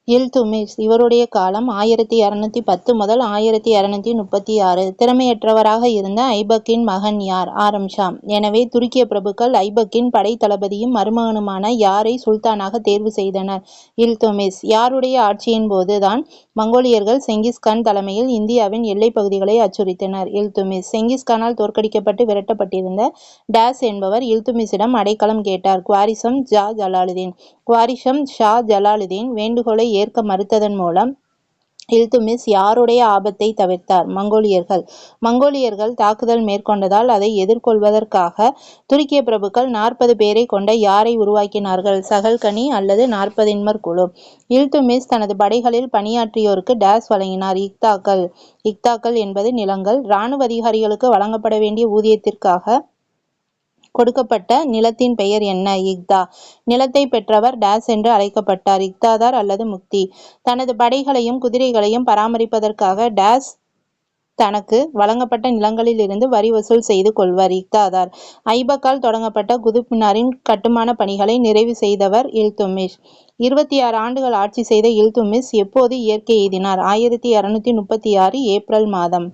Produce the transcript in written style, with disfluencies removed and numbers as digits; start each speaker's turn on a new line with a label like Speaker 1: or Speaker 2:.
Speaker 1: இல்துமிஷ் இவருடைய காலம் 1210 முதல் 1236. திறமையற்றவராக இருந்த ஐபக்கின் மகன் யார்? ஆரம் ஷா. எனவே துருக்கிய பிரபுக்கள் ஐபக்கின் படைத்தளபதியும் மருமகனுமான யாரை சுல்தானாக தேர்வு செய்தனர்? இல்துமிஷ். யாருடைய ஆட்சியின் போது தான் மங்கோலியர்கள் செங்கிஸ்கான் தலைமையில் இந்தியாவின் எல்லைப் பகுதிகளை அச்சுறுத்தினர்? இல்துமிஷ். செங்கிஸ்கானால் தோற்கடிக்கப்பட்டு விரட்டப்பட்டிருந்த டேஸ் என்பவர் இல்துமிஷிடம் அடைக்கலம் கேட்டார். குவாரிசம் ஷா ஜலாலுதீன். குவாரிசம் ஷா ஜலாலுதீன் வேண்டுகோளை ஏற்க மறுத்ததன் மூலம் இல்துமிஷ் யாருடைய ஆபத்தை தவிர்த்தார்? மங்கோலியர்கள். மங்கோலியர்கள் தாக்குதல் மேற்கொண்டதால் அதை எதிர்கொள்வதற்காக துருக்கிய பிரபுக்கள் 40 பேரை கொண்ட யாரை உருவாக்கினார்கள்? சகல்கனி அல்லது 40 குழு. இல்துமிஷ் தனது படைகளில் பணியாற்றியோருக்கு டேஸ் வழங்கினார்? இக்தாக்கள். இக்தாக்கள் என்பது நிலங்கள். இராணுவ அதிகாரிகளுக்கு வழங்கப்பட வேண்டிய ஊதியத்திற்காக கொடுக்கப்பட்ட நிலத்தின் பெயர் என்ன? இக்தா. நிலத்தை பெற்றவர் டேஸ் என்று அழைக்கப்பட்டார்? இக்தாதார் அல்லது முக்தி. தனது படைகளையும் குதிரைகளையும் பராமரிப்பதற்காக டேஸ் தனக்கு வழங்கப்பட்ட நிலங்களில் இருந்து வரி வசூல் செய்து கொள்வர்? இக்தாதார். ஐபக்கால் தொடங்கப்பட்ட குதுப் மினாரின் கட்டுமான பணிகளை நிறைவு செய்தவர் இல்துமிஷ். 26 ஆண்டுகள் ஆட்சி செய்த இல்துமிஷ் எப்போது இயற்கை எய்தினார்? 1236 ஏப்ரல் மாதம்.